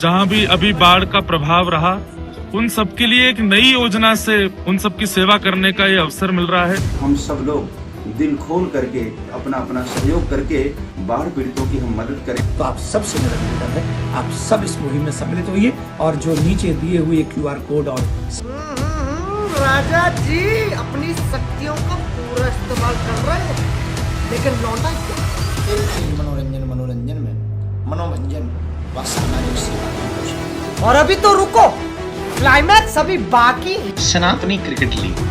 जहां भी अभी बाढ़ का प्रभाव रहा, उन सबके लिए एक नई योजना से उन सबकी सेवा करने का ये अवसर मिल रहा है। हम सब लोग दिल खोल करके अपना अपना सहयोग करके बाढ़ पीड़ितों की हम मदद करें। तो आप सबसे मेरा निवेदन है, आप सब इस मुहिम में सम्मिलित होइए और जो नीचे दिए हुए QR कोड और राजा जी अपनी शक्तियों का पूरा इस्तेमाल कर रहे हैं, लेकिन लौटा क्या? मनोरंजन में मनोरंजन व सामाजिक सेवा। और अभी तो रुको, क्लाइमैक्स अभी बाकी है। सनातनी क्रिकेट लीग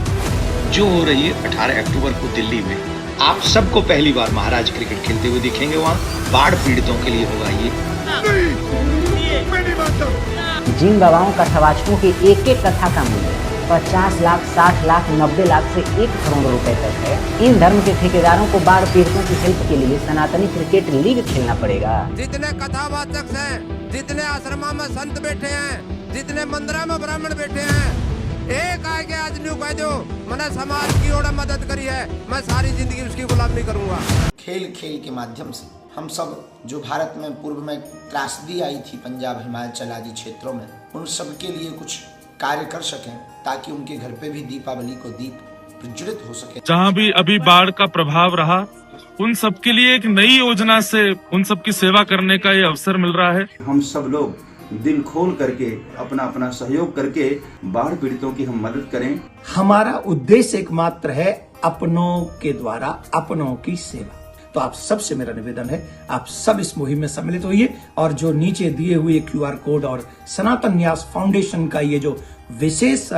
जो हो रही है 18 अक्टूबर को दिल्ली में, आप सबको पहली बार महाराज क्रिकेट खेलते हुए दिखेंगे। वहाँ बाढ़ पीड़ितों के लिए होगा ये। जिन बाबाओं कथावाचकों की एक एक कथा का मूल्य 50 लाख, 60 लाख, 90 लाख से 1 करोड़ रुपए तक है। इन धर्म के ठेकेदारों को बाढ़ पीड़ितों की हेल्प के लिए सनातनी क्रिकेट लीग खेलना पड़ेगा। जितने कथावाचक हैं, जितने आश्रमा में संत बैठे हैं, जितने मंदिरों में ब्राह्मण बैठे हैं, एक आके आज न्यू कह दो मैंने समाज की ओर मदद करी है, मैं सारी जिंदगी उसकी गुलामी करूंगा। खेल खेल के माध्यम से हम सब जो भारत में पूर्व में त्रासदी आई थी पंजाब, हिमाचल आदि क्षेत्रों में, उन सब के लिए कुछ कार्य कर सकें ताकि उनके घर पे भी दीपावली को दीप प्रज्वलित हो सके। जहां भी अभी बाढ़ का प्रभाव रहा, उन सबके लिए एक नई योजना से उन सबकी सेवा करने का ये अवसर मिल रहा है। हम सब लोग दिल खोल करके अपना अपना सहयोग करके बाढ़ पीड़ितों की हम मदद करें। हमारा उद्देश्य एकमात्र है अपनों के द्वारा अपनों की सेवा। तो आप सबसे मेरा निवेदन है, आप सब इस मुहिम में सम्मिलित होइए और जो नीचे दिए हुए QR कोड और सनातन न्यास फाउंडेशन का ये जो विशेष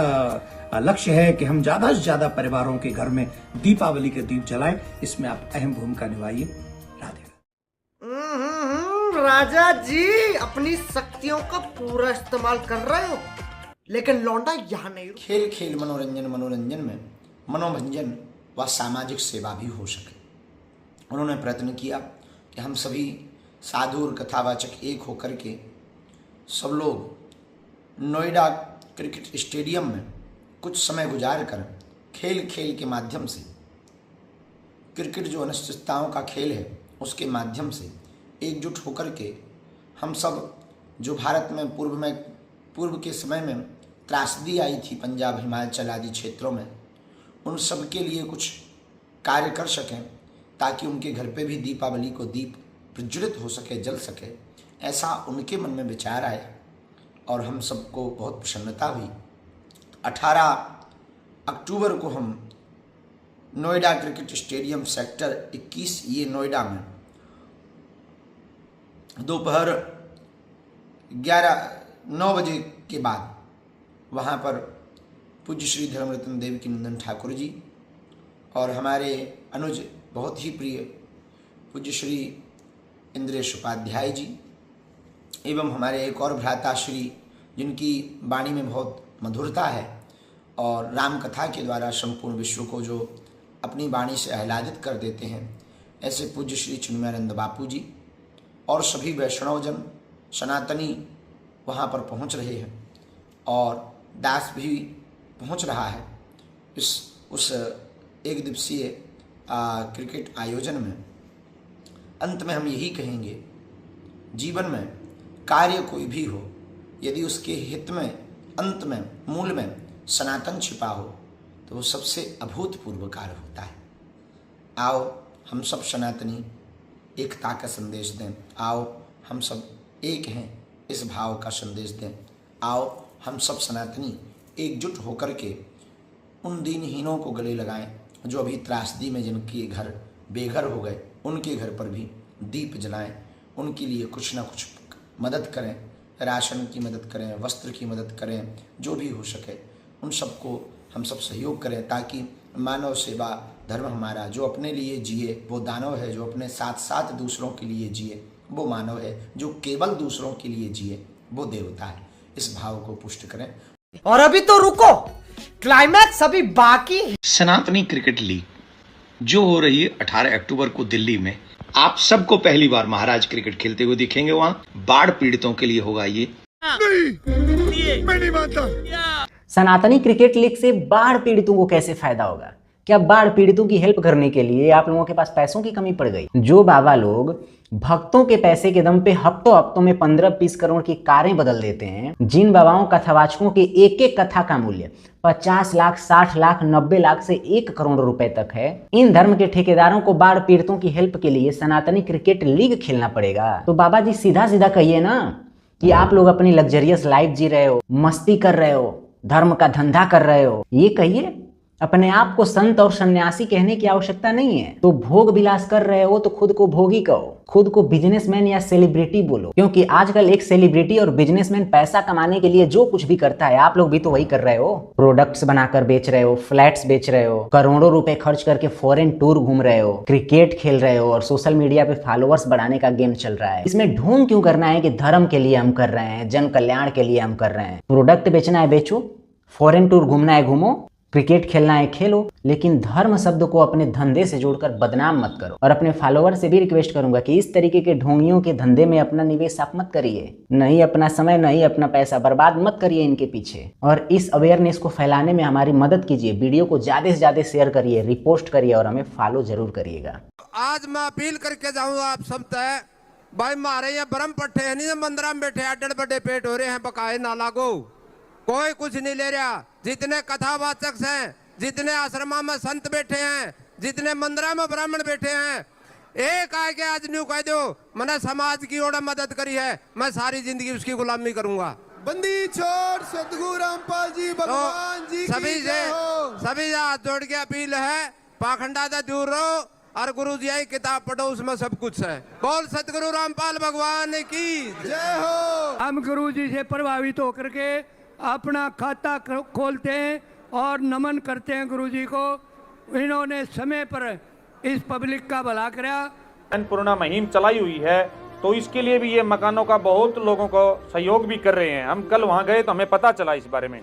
लक्ष्य है कि हम ज्यादा से ज्यादा परिवारों के घर में दीपावली के दीप जलाएं, इसमें आप अहम भूमिका निभाइए। राधे। राजा जी अपनी शक्तियों का पूरा इस्तेमाल कर रहे हो, लेकिन लौंडा यहाँ नहीं। खेल खेल मनोरंजन में मनोरंजन व सामाजिक सेवा भी हो सके। उन्होंने प्रयत्न किया कि हम सभी साधु और कथावाचक एक होकर के सब लोग नोएडा क्रिकेट स्टेडियम में कुछ समय गुजार कर खेल खेल के माध्यम से, क्रिकेट जो अनिश्चितताओं का खेल है उसके माध्यम से एकजुट होकर के हम सब जो भारत में पूर्व के समय में त्रासदी आई थी पंजाब, हिमाचल आदि क्षेत्रों में, उन सब के लिए कुछ कार्य कर सकें ताकि उनके घर पे भी दीपावली को दीप प्रज्वलित हो सके, जल सके। ऐसा उनके मन में विचार आया और हम सबको बहुत प्रसन्नता हुई। 18 अक्टूबर को हम नोएडा क्रिकेट स्टेडियम सेक्टर 21 ये नोएडा में दोपहर 9 बजे के बाद वहाँ पर पूज्य श्री धर्मरत्न देवकी नंदन ठाकुर जी और हमारे अनुज बहुत ही प्रिय पूज्य श्री इंद्रेश उपाध्याय जी एवं हमारे एक और भ्राता श्री जिनकी वाणी में बहुत मधुरता है और राम कथा के द्वारा संपूर्ण विश्व को जो अपनी वाणी से आह्लादित कर देते हैं, ऐसे पूज्य श्री चिन्मयानंद बापू जी और सभी वैष्णवजन सनातनी वहाँ पर पहुँच रहे हैं और दास भी पहुँच रहा है उस एक दिवसीय क्रिकेट आयोजन में। अंत में हम यही कहेंगे, जीवन में कार्य कोई भी हो, यदि उसके हित में, अंत में, मूल में सनातन छिपा हो तो वो सबसे अभूतपूर्व कार्य होता है। आओ हम सब सनातनी एकता का संदेश दें, आओ हम सब एक हैं इस भाव का संदेश दें, आओ हम सब सनातनी एकजुट होकर के उन दीनहीनों को गले लगाएं जो अभी त्रासदी में जिनके घर बेघर हो गए, उनके घर पर भी दीप जलाएं, उनके लिए कुछ ना कुछ मदद करें, राशन की मदद करें, वस्त्र की मदद करें, जो भी हो सके उन सबको हम सब सहयोग करें ताकि मानव सेवा धर्म हमारा, जो अपने लिए जिए वो दानव है, जो अपने साथ साथ दूसरों के लिए जिए वो मानव है, जो केवल दूसरों के लिए जिए वो देवता है। इस भाव को पुष्ट करें। और अभी तो रुको, क्लाइमैक्स अभी बाकी है। सनातनी क्रिकेट लीग जो हो रही है 18 अक्टूबर को दिल्ली में, आप सबको पहली बार महाराज क्रिकेट खेलते हुए दिखेंगे। वहाँ बाढ़ पीड़ितों के लिए होगा ये। सनातनी क्रिकेट लीग से बाढ़ पीड़ितों को कैसे फायदा होगा, क्या बाढ़ पीड़ितों की हेल्प करने के लिए आप लोगों के पास पैसों की कमी पड़ गई? जो बाबा लोग भक्तों के पैसे के दम पे हफ्तों हफ्तों में 15-20 करोड़ की कारें बदल देते हैं, जिन बाबाओं कथावाचकों के एक एक कथा का मूल्य 50 लाख, 60 लाख, 90 लाख से 1 करोड़ रुपए तक है, इन धर्म के ठेकेदारों को बाढ़ पीड़ितों की हेल्प के लिए सनातनी क्रिकेट लीग खेलना पड़ेगा। तो बाबा जी सीधा सीधा कहिए ना कि आप लोग अपनी लग्जरियस लाइफ जी रहे हो, मस्ती कर रहे हो, धर्म का धंधा कर रहे हो, ये कहिए। अपने आप को संत और सन्यासी कहने की आवश्यकता नहीं है। तो भोग विलास कर रहे हो तो खुद को भोगी कहो, खुद को बिजनेसमैन या सेलिब्रिटी बोलो, क्योंकि आजकल एक सेलिब्रिटी और बिजनेसमैन पैसा कमाने के लिए जो कुछ भी करता है आप लोग भी तो वही कर रहे हो। प्रोडक्ट्स बनाकर बेच रहे हो, फ्लैट्स बेच रहे हो, करोड़ों रुपए खर्च करके फॉरेन टूर घूम रहे हो, क्रिकेट खेल रहे हो और सोशल मीडिया पे फॉलोअर्स बढ़ाने का गेम चल रहा है। इसमें ढोंग क्यों करना है कि धर्म के लिए हम कर रहे हैं, जन कल्याण के लिए हम कर रहे हैं। प्रोडक्ट बेचना है बेचो, फॉरेन टूर घूमना है घूमो, क्रिकेट खेलना है खेलो, लेकिन धर्म शब्द को अपने धंधे से जोड़कर बदनाम मत करो। और अपने फॉलोअर से भी रिक्वेस्ट करूंगा कि इस तरीके के ढोंगियों के धंधे में अपना निवेश आप मत करिए, नहीं अपना समय, नहीं अपना पैसा बर्बाद मत करिए इनके पीछे। और इस अवेयरनेस को फैलाने में हमारी मदद कीजिए, वीडियो को ज्यादा से ज्यादा शेयर करिए, रिपोस्ट करिए और हमें फॉलो जरूर करिएगा। आज मैं अपील करके जाऊंगा आप सब तय भाई, मारे ये ब्रह्म पट्टे है नहीं, मंदिर में बैठे अड्डे बड़े पेट हो रहे हैं, बकाए ना लागो, कोई कुछ नहीं ले रहा। जितने कथावाचक हैं, जितने आश्रमा में संत बैठे हैं, जितने मंदिरा में ब्राह्मण बैठे हैं, एक आके आज न्यू कह दो मैंने समाज की ओर मदद करी है, मैं सारी जिंदगी उसकी गुलामी करूंगा। बंदी छोड़ सतगुरु रामपाल जी भगवान जी सभी हाथ जोड़ के अपील है, पाखंडा से दूर रहो और गुरु जी की किताब पढ़ो, उसमें सब कुछ है। बोल सतगुरु रामपाल भगवान की जय हो। हम गुरु जी से प्रभावित होकर के अपना खाता खोलते हैं और नमन करते हैं गुरु जी को। इन्होंने समय पर इस पब्लिक का भला करा। अन्नपूर्णा मुहिम चलाई हुई है, तो इसके लिए भी ये मकानों का बहुत लोगों को सहयोग भी कर रहे हैं। हम कल वहाँ गए तो हमें पता चला इस बारे में।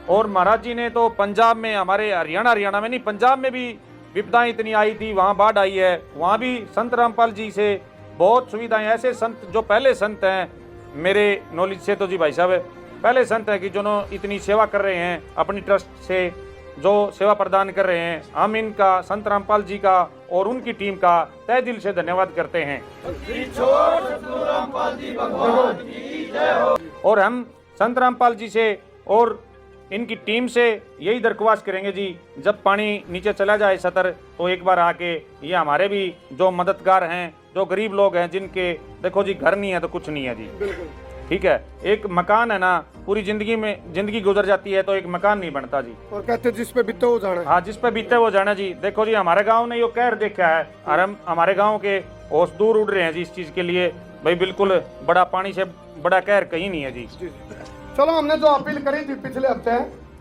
और महाराज जी ने तो पंजाब में, हमारे हरियाणा में नहीं, पंजाब में भी विपदाएं इतनी आई थी, वहाँ बाढ़ आई है, वहाँ भी संत रामपाल जी से बहुत सुविधाएं। ऐसे संत जो पहले संत हैं मेरे नॉलेज से, तो जी भाई साहब पहले संत हैं कि जो इतनी सेवा कर रहे हैं, अपनी ट्रस्ट से जो सेवा प्रदान कर रहे हैं। हम इनका, संत रामपाल जी का और उनकी टीम का तहे दिल से धन्यवाद करते हैं। और हम संत रामपाल जी से और इनकी टीम से यही दरख्वास्त करेंगे जी, जब पानी नीचे चला जाए सतर, तो एक बार आके ये हमारे भी जो मददगार हैं, जो गरीब लोग हैं, जिनके देखो जी घर नहीं है तो कुछ नहीं है जी, ठीक है। एक मकान है ना, पूरी जिंदगी गुजर जाती है तो एक मकान नहीं बनता जी। और कहते जिस पे बीते वो जाना। हाँ, जिस पे बीते वो जाना जी। देखो जी हमारे गांव ने ये कहर देखा है और हमारे गांव के होश दूर उड़ रहे हैं जी इस चीज के लिए। भाई बिल्कुल बड़ा पानी से बड़ा कहर कहीं नहीं है जी। चलो, हमने जो अपील करी थी पिछले हफ्ते,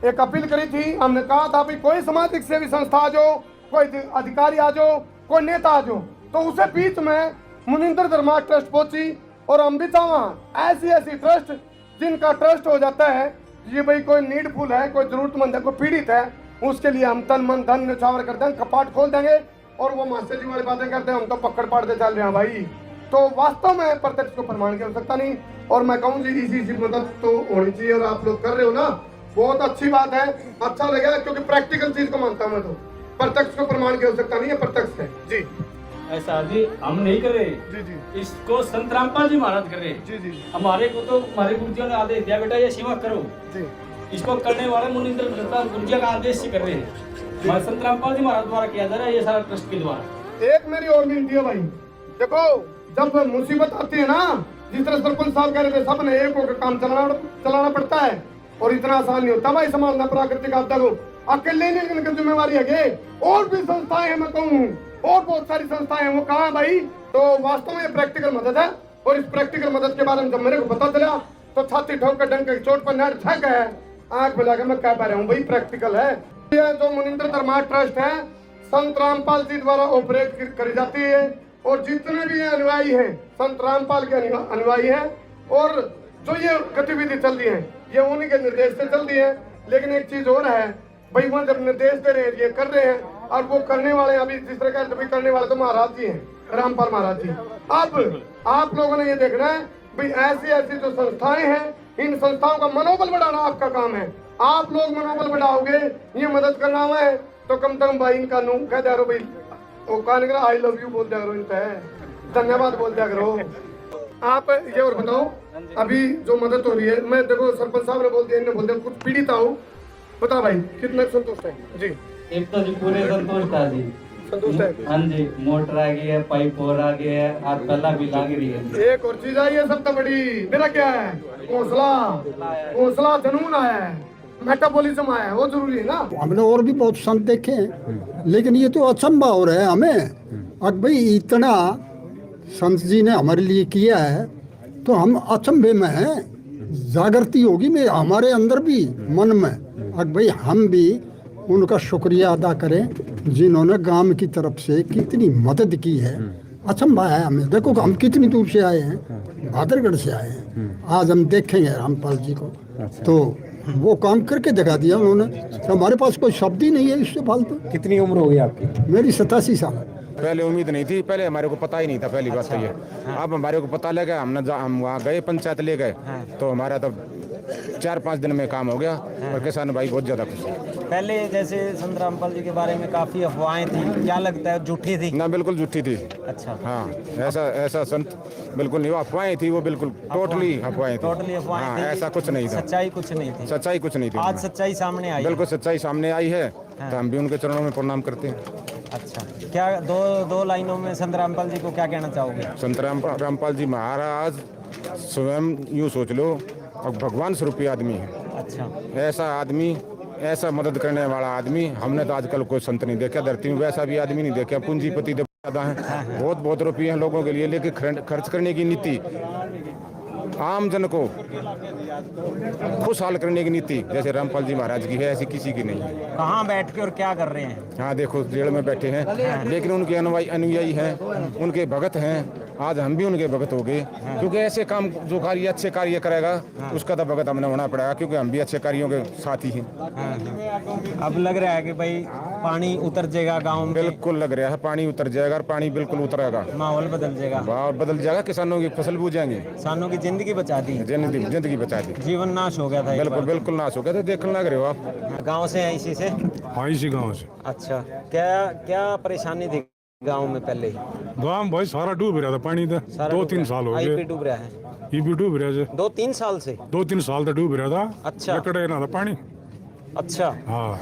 एक अपील करी थी, हमने कहा था भाई कोई सामाजिक सेवी संस्था आ जाओ, कोई अधिकारी आ जाओ, कोई नेता आ जाओ, तो उसे बीच में मुनिंदर धर्मा ट्रस्ट पहुंची और हम भी चाहवा ऐसी ट्रस्ट जिनका ट्रस्ट हो जाता है ये भाई कोई नीडफुल है, कोई जरूरतमंद है, कोई पीड़ित है, उसके लिए हम तन मन धन न्यौछावर कर देंगे, कपाट खोल देंगे और वो मास्टर जी वाली बातें करते हैं, हम तो पकड़ पाड़ते चल रहे हैं भाई। तो वास्तव में प्रत्यक्ष को प्रमाण की आवश्यकता नहीं। और मैं कहूँ जी इसी मदद तो होनी चाहिए और आप लोग कर रहे हो ना, बहुत अच्छी बात है, अच्छा लगा, क्योंकि प्रैक्टिकल चीज को मानता हूँ मैं। तो प्रत्यक्ष को प्रमाण की आवश्यकता नहीं है, प्रत्यक्ष है जी। ऐसा जी हम नहीं कर रहे जी, इसको संत रामपाल जी महाराज कर रहे जी। हमारे को तो हमारे गुरुजियों ने आदेश दिया, बेटा ये सेवा करो जी। इसको करने वाले मुनिंदर गुरुजिया का आदेश से कर रहे हैं। हमारे संत रामपाल जी महाराज द्वारा किया जा रहा है ये सारा ट्रस्ट के द्वारा। एक मेरी और विनती है भाई, देखो जब मुसीबत आती है ना, जिस तरह सरपंच साहब कह रहे थे, सबने एक होकर काम चलाना पड़ता है और इतना आसान नहीं होता भाई संभालना प्राकृतिक आपदा को। अकेले नहीं इनकी जिम्मेवारी है, और भी संस्थाएं हैं, मैं कहूँ और बहुत सारी संस्थाएं हैं, वो कहाँ है भाई। तो वास्तव में प्रैक्टिकल मदद है और इस प्रैक्टिकल मदद के बारे में जब मेरे को पता चला तो छाती ठोक कर डंक चोट पर नर ठक है, आंख मिला के मैं कह पा रहा हूँ भाई प्रैक्टिकल है। जो मुनिंदर धर्मा ट्रस्ट है संत रामपाल जी द्वारा ऑपरेट करी जाती है और जितने भी अनुयायी हैं संत रामपाल के अनुयायी हैं और जो ये गतिविधि चल रही है ये उन्हीं के निर्देश से चल रही है। लेकिन एक चीज और है भाई, वहाँ जब निर्देश दे रहे हैं ये कर रहे हैं और वो करने वाले अभी जिस तरह का करने वाले तो महाराज जी हैं, रामपाल महाराज जी। अब आप लोगों ने ये देखना है भाई ऐसी जो संस्थाएं हैं, इन संस्थाओं का मनोबल बढ़ाना आपका काम है। आप लोग मनोबल बढ़ाओगे, ये मदद करना है तो कम से कम भाई इनका नू कह दिया करो भाई, वो कान करा आई लव यू बोल दिया करो, इन पे धन्यवाद बोल दिया करो। आप ये और बताओ, अभी जो मदद हो रही है, मैं देखो सरपंच साहब ने बोल दिया, इन्होंने बोल दिया, कुछ पीड़ित हूँ, बता भाई कितने संतुष्ट है जी? एक तो जी पूरे संतुष्ट है जी, संतुष्ट है। हाँ जी, मोटर आ गई है, पाइप और आ गया है, आज पहला भी लाग रही है। एक और चीज आई है सबसे बड़ी, मेरा क्या है, हौसला, हौसला जुनून आया है, मेटाबॉलिज्म आया है, वो जरूरी है ना। हमने और भी बहुत संत देखे हैं, लेकिन ये तो अचंभा हो रहा है हमें। अब भाई इतना संत जी ने हमारे लिए किया है तो हम अचंभे में हैं, जागृति होगी में हमारे अंदर भी, मन में। अब भाई हम भी उनका शुक्रिया अदा करें जिन्होंने गांव की तरफ से कितनी मदद की है। अचंभा है हमें, देखो हम कितनी दूर से आए हैं, भादरगढ़ से आए हैं, आज हम देखेंगे रामपाल जी को, तो वो काम करके दिखा दिया उन्होंने, तो हमारे पास कोई शब्द ही नहीं है इससे फालतू। कितनी उम्र हो गई आपकी? मेरी 87 साल। पहले उम्मीद नहीं थी, पहले हमारे को पता ही नहीं था, पहली बात तो ये। अब हमारे को पता लगा, हम वहाँ गए, पंचायत ले गए, तो हमारा तो 4-5 दिन में काम हो गया और किसान भाई बहुत ज्यादा खुश है। पहले जैसे संत रामपाल जी के बारे में काफी अफवाहें थी, क्या लगता है झूठी थी? ना, बिल्कुल झूठी थी। अच्छा, हाँ, ऐसा संत बिल्कुल नहीं, अफवाहें थी वो, बिल्कुल टोटली अफवाहें थी। टोटली अफवाहें थी, ऐसा कुछ नहीं था, सच्चाई कुछ नहीं थी। सच्चाई कुछ नहीं थी। आज सच्चाई सामने आई, बिल्कुल सच्चाई सामने आई है, तो हम भी उनके चरणों में प्रणाम करते हैं। अच्छा, क्या दो लाइनों में संत रामपाल जी को क्या कहना चाहोगे? संत रामपाल जी महाराज स्वयं यूँ सोच लो, और भगवान स्वरूपी आदमी है। अच्छा, ऐसा आदमी, ऐसा मदद करने वाला आदमी हमने तो आजकल कोई संत नहीं देखा धरती में, वैसा भी आदमी नहीं देखा। पूंजीपति ज्यादा है, बहुत रुपये हैं लोगों के लिए, लेकिन खर्च करने की नीति, आम जन को खुशहाल करने की नीति जैसे रामपाल जी महाराज की है, ऐसी किसी की नहीं है। कहाँ बैठ के और क्या कर रहे हैं? हाँ देखो, जेल में बैठे हैं, लेकिन उनके अनुयायी हैं, उनके भगत हैं। आज हम भी उनके भगत हो गए, क्योंकि ऐसे काम जो कार्य अच्छे कार्य करेगा उसका तो भगत हमने होना पड़ेगा, क्योंकि हम भी अच्छे कार्यों के साथी हैं। अब लग रहा है कि भाई पानी उतर जाएगा गाँव में? बिल्कुल लग रहा है, पानी उतर जाएगा, और पानी बिल्कुल उतरेगा, माहौल बदल जाएगा, माहौल बदल जाएगा, किसानों की फसल बूझ जाएंगे, किसानों की जिंदगी बचा दी, जिंदगी बचा दी, जीवन नाश हो गया था। बिल्कुल नाश हो गया था। देखने लग रहे हो आप? गाँव से हैं, इसी से? हाँ, इसी गाँव से। अच्छा, क्या परेशानी थी गाँव में पहले? गाँव भाई सारा डूब रहा था पानी था, 2-3 साल हो गए। डूब रहा है, ये भी डूब रहा है 2-3 साल से? 2-3 साल तक डूब रहा था। अच्छा, लकड़े ना था पानी। अच्छा, हाँ,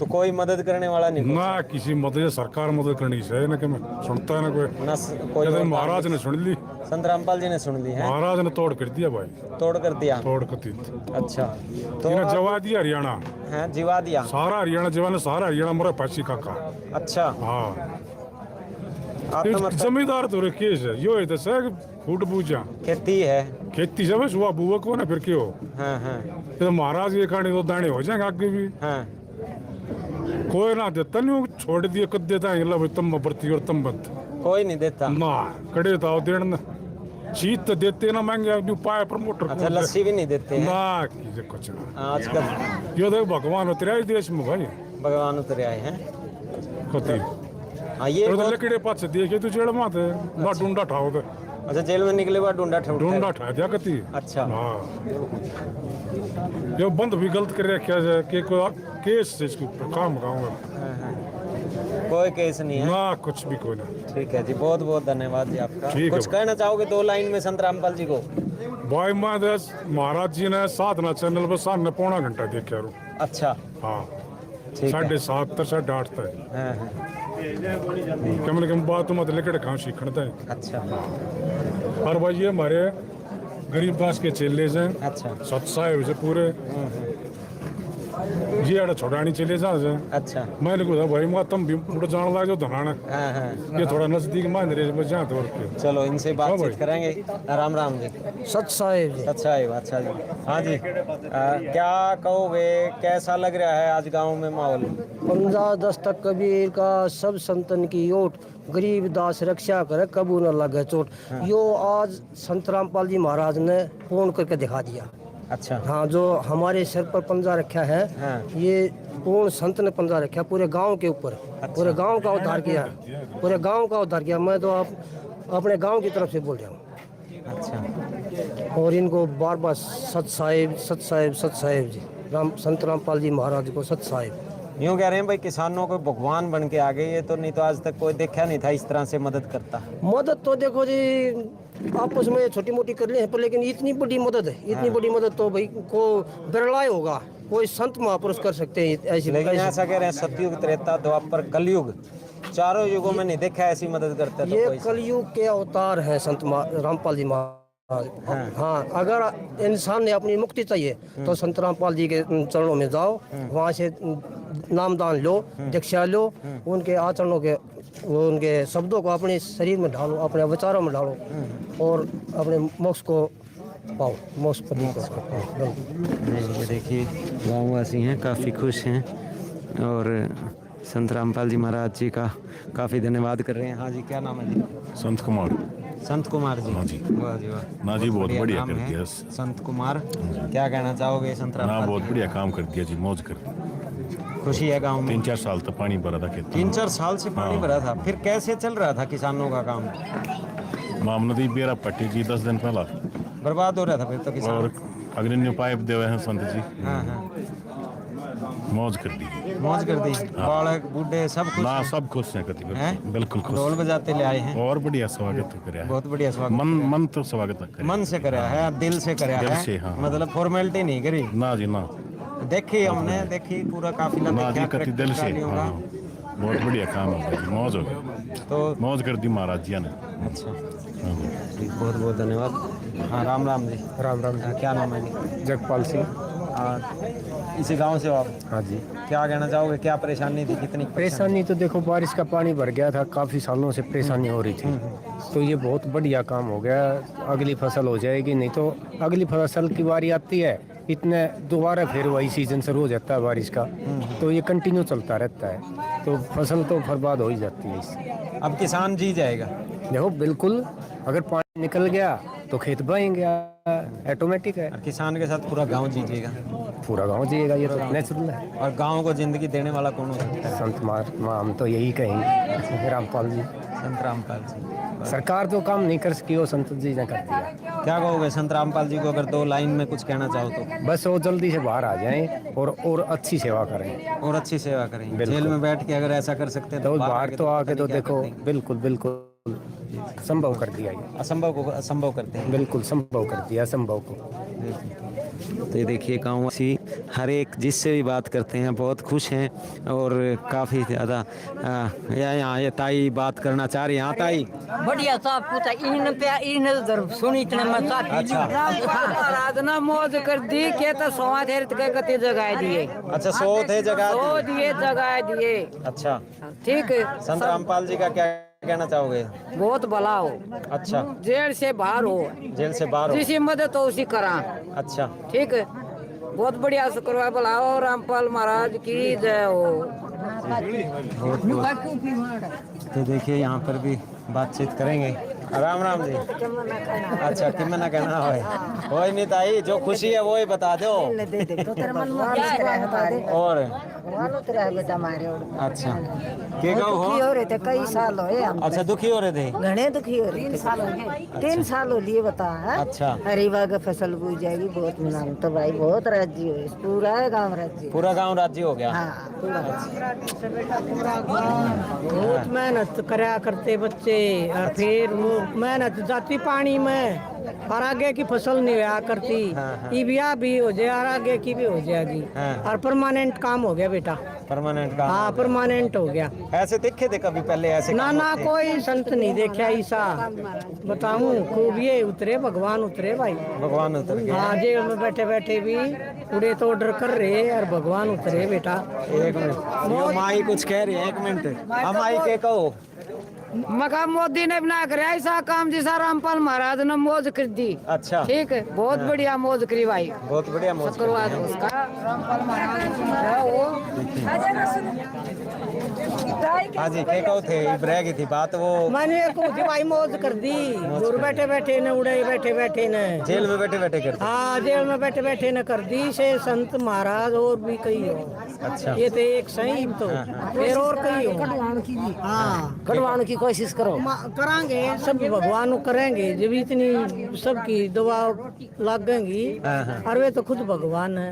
तो कोई मदद करने वाला नहीं? ना किसी मदद, सरकार मदद करने की है ना, कि मैं सुनता है ना कोई महाराज ने सुन ली, संत रामपाल जी ने सुन ली है, महाराज ने तोड़ कर दिया भाई, तोड़ कर दिया। अच्छा, तो जवा दिया हरियाणा है, जीवा दिया सारा हरियाणा, जवा ने सारा हरियाणा मरा फांसी काका। अच्छा, हाँ, जमींदार तो केस है यो, है फूट पूजा खेती है, खेती से बस हुआ बुआ को ना, फिर क्यों? तो महाराज ये कहानी तो दाने हो जाएंगे आगे भी। कोई ना देता नहीं, छोड़ दिए कद देता है, तम बरती और तम बंद, कोई नहीं देता ना, कड़े ताओ देना चीज तो देते ना, महंगे पाए प्रमोटर। अच्छा, लस्सी भी नहीं देते ना, कुछ आजकल। यो देखो भगवान उतरे आए देश में भाई, भगवान उतरे आए हैं कति। हाँ, ये तो लकड़े पास से देखे तू जेल माते ना, डूंडा ठाओ दे। अच्छा, जेल में निकले बाद डूंडा ठा दिया कति। अच्छा, हाँ, ये बंद भी गलत कर रखा है कि कोई केस से इसको काम गाऊंगा। कोई केस नहीं है ना, कुछ भी कोई ना। ठीक है जी, बहुत बहुत धन्यवाद जी आपका। कुछ कहना चाहोगे 2 लाइन में संत रामपाल जी को? भाई महाराज जी ने साधना चैनल पर सामने 1.5 घंटा देखा। अच्छा, हाँ, 7:30 तक 8:30 तक कम से कम बात मत लेकर कहाँ सीखता है। अच्छा, और भाई ये हमारे गरीब दास के चेले हैं। अच्छा, सत साहेब से पूरे जी आड़ा छोड़ानी चले जा। अच्छा, मैंने कहा भाई मैं तुम भी उड़ जान लगा जो धनाना। ये थोड़ा नजदीक मान रहे बस जहाँ तो। चलो इनसे बातचीत करेंगे। राम राम जी। सत साहेब। सत साहेब, अच्छा जी। हाँ जी, क्या कहोगे, कैसा लग रहा है आज गांव में माहौल? 15 दस्तक कबीर का सब संतन की ओट, गरीब दास रक्षा करे कबू न लगे चोट। यो आज संत रामपाल जी महाराज ने पूर्ण करके दिखा दिया। अच्छा, हाँ, जो हमारे सर पर पंजा रखा है, ये पूर्ण संत ने पंजा रखा पूरे गांव के ऊपर। अच्छा। पूरे गांव का उद्धार किया, पूरे गांव का उद्धार किया। मैं तो आप अपने गांव की तरफ से बोल रहा हूँ। अच्छा, और इनको बार बार सत साहेब, सत साहेब, सत साहेब जी। संत रामपाल जी महाराज को सत साहेब। यूँ कह रहे हैं भाई किसानों को भगवान बन के आ गए, ये तो नहीं तो आज तक कोई देखा नहीं था इस तरह से मदद करता। मदद तो देखो जी आपस में छोटी मोटी कर ले पर, लेकिन इतनी बड़ी मदद है, इतनी बड़ी मदद तो भाई को बिरला ही होगा, कोई संत महापुरुष कर सकते हैं ऐसी। लेकिन ऐसा कह रहे हैं सतयुग, त्रेता, द्वापर, कलयुग, चारों युगों में नहीं देखा ऐसी मदद करते। तो ये कलयुग के अवतार हैं संत रामपाल जी महाराज। हाँ, अगर इंसान ने अपनी मुक्ति चाहिए तो संत रामपाल जी के चरणों में जाओ, वहाँ से नामदान लो, दीक्षा लो, उनके आचरणों के उनके शब्दों को अपने शरीर में ढालो, अपने विचारों में ढालो और अपने मोक्ष को पाओ, मोक्ष पति को। देखिए गाँववासी हैं काफ़ी खुश हैं और संत रामपाल जी महाराज जी का काफ़ी धन्यवाद कर रहे हैं। हाँ जी, क्या नाम है जी? संत कुमार। संत कुमार जी। हाँ जी। वाह जी वाह, ना जी बहुत बढ़िया नाम कर है दिया। संत कुमार, क्या कहना चाहोगे संत ना रामपाल? बहुत बढ़िया काम कर दिया जी, मौज कर दी। खुशी है गाँव में? 3-4 साल तक पानी भरा था खेत। 3-4 साल से पानी भरा था, फिर कैसे चल रहा था किसानों का काम? माम नदी बेरा पट्टी जी 10 दिन पहला बर्बाद हो रहा था फिर तो किसान। और अग्नि पाइप देवे हैं संत जी। हाँ हाँ, मौज कर दी, मौज कर दी। बालक बूढ़े सब खुश ना हैं? सब खुश हैं कति बिल्कुल खुश। ढोल बजाते ले आए हैं और बढ़िया स्वागत कराया है। बहुत बढ़िया स्वागत। मन तो स्वागत कराया, मन से कराया है, दिल से कराया दिल है, से, हाँ। मतलब फॉर्मेलिटी नहीं करी ना जी ना, देखी हमने, देखी पूरा काफिला ना जी देखा कति दिल से। ट्रैक्टर हाँ, बहुत बढ़िया काम है भाई, मौज हो गई, तो मौज कर दी महाराज जी ने। अच्छा, बहुत बहुत धन्यवाद। हाँ, राम राम जी। राम राम। क्या नाम है जी? जगपाल सिंह। इसी गांव से हो आप? हाँ जी। क्या कहना चाहोगे, क्या परेशानी थी, कितनी परेशानी? तो देखो बारिश का पानी भर गया था, काफ़ी सालों से परेशानी हो रही थी, तो ये बहुत बढ़िया काम हो गया। अगली फसल हो जाएगी, नहीं तो अगली फसल की बारी आती है, इतने दोबारा फिर वही सीजन शुरू हो जाता है बारिश का, तो ये कंटिन्यू चलता रहता है, तो फसल तो बर्बाद हो ही जाती है इससे। अब किसान जी जाएगा? देखो बिल्कुल, अगर पानी निकल गया तो खेत बहेंगे, ऑटोमेटिक है। किसान के साथ पूरा गांव जीतेगा? पूरा गांव जिएगा, ये तो नेचुरल है। और गांव को जिंदगी देने वाला कौन हो सकता है? संत हम तो यही कहेंगे, रामपाल जी। संत रामपाल जी। सरकार तो काम नहीं कर सकी, वो संत जी ने कर दिया। क्या कहोगे संत रामपाल जी को, अगर 2 लाइन में कुछ कहना चाहो तो? बस वो जल्दी से बाहर आ जाएं और अच्छी सेवा करें। और अच्छी सेवा करें। जेल में बैठ के अगर ऐसा कर सकते हैं तो बाहर तो आके तो देखो, बिल्कुल बिल्कुल संभव कर दिया, ये असंभव को असंभव करते हैं, बिल्कुल संभव कर दिया असंभव को। तो ये देखिए गाँववासी हर एक जिससे भी बात करते हैं बहुत खुश हैं और काफ़ी ज़्यादा। यहाँ ये ताई बात करना चाह रही हैं। यहाँ ताई बढ़िया साफ पूछा इन सुनी इतने में साफ आराधना मौज कर दी के तो सोवा थे कते जगह दिए। अच्छा, 100 थे जगह दिए, जगह दिए। अच्छा ठीक है। संत रामपाल जी का क्या कहना चाहोगे? बहुत भला हो। अच्छा, जेल से बाहर हो, जेल से बाहर हो, जिसी मदद हो उसी करा। अच्छा, ठीक है, बहुत बढ़िया शुक्रवार भला हो, रामपाल महाराज की जय हो। तो देखिए यहाँ पर भी बातचीत करेंगे। राम राम जी। अच्छा, कि मैं ना कहना हो कोई नहीं ताई, जो खुशी है वो ही बता दो। और अच्छा, के हो रहे थे कई साल हो। अच्छा, दुखी हो रहे थे? घने दुखी हो रहे थे, 3 साल हो लिए बता। अच्छा, हरीवा का फसल बुझ जाएगी, बहुत नाम तो भाई बहुत राज्य हो, पूरा गाँव राज्य, पूरा गाँव राज्य हो गया। बहुत मेहनत करा करते बच्चे, और फिर वो मेहनत जाती पानी में और आगे की फसल नहीं हुआ करती। ये ब्याह भी हो जाए और आगे की भी हो जाएगी। और परमानेंट काम हो गया बेटा, परमानेंट काम। हाँ, परमानेंट हो गया। ऐसे देखे थे कभी पहले ऐसे? ना कोई संत नहीं देखा ऐसा, बताऊं खूब ये उतरे भगवान उतरे भाई, भगवान उतर गए। हाँ, जेल में बैठे बैठे भी उड़े तो ऑर्डर कर रहे और भगवान उतरे बेटा। एक मिनट, माई कुछ कह रही है, 1 मिनट हम आई के कहो। मका मोदी ने बना कर ऐसा काम जिसा रामपाल महाराज ने मौज कर दी। अच्छा, ठीक है, बहुत बढ़िया मौज करी भाई, बहुत बढ़िया मौज शुक्रवार उसका रामपाल महाराज वो। हाँ जी, के कहो थे ब्रेक थी बात वो मैंने भाई मौज कर दी, दूर बैठे बैठे ने उड़े बैठे बैठे ने, जेल में बैठे बैठे कर दी। हाँ, जेल में बैठे बैठे ने कर दी से संत महाराज और भी कई हो। अच्छा, ये तो एक सही तो फिर और कई हो। हाँ, कटवान की कोशिश करो। करांगे सब भगवान को करेंगे जब इतनी सबकी दुआ लगेंगी। और वे तो खुद भगवान है,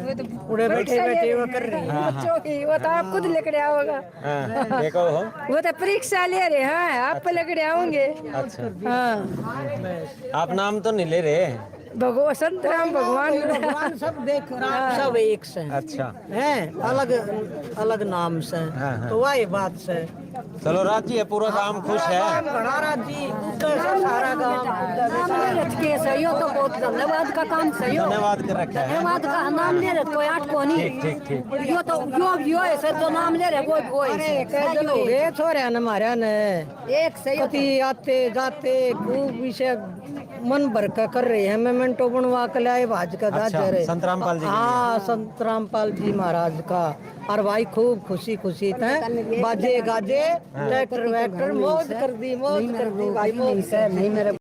उड़े बैठे बैठे वो कर रहे हैं बच्चों की। वो तो आप खुद लेकर आओगे। देखो वो तो परीक्षा ले रहे हैं, आप लेकर आओगे। अच्छा हाँ आप नाम तो नहीं ले रहे? भगवान संत राम भगवान सब देख राम सब एक से अच्छा है, अलग अलग नाम से। तो वही बात से चलो राजी है, पूरा गांव खुश है। राजी सारा गांव सहयोग तो बहुत धन्यवाद का काम सहयोग धन्यवाद कर रखा है। धन्यवाद का नाम ले रहे कोई आठ को नहीं। ठीक ठीक यो तो यो ऐसे तो नाम ले रहे वो ये छोरे हमारे ने एक सही आते जाते खूब विषय मन भर का कर रहे हैं। मेमेंटो बनवा के लाए भाज का गाजर। संत रामपाल जी। हाँ संत रामपाल जी महाराज का। और भाई खूब खुशी खुशी थे, बाजे गाजे ट्रैक्टर वैक्टर मौज कर दी भाई मौज।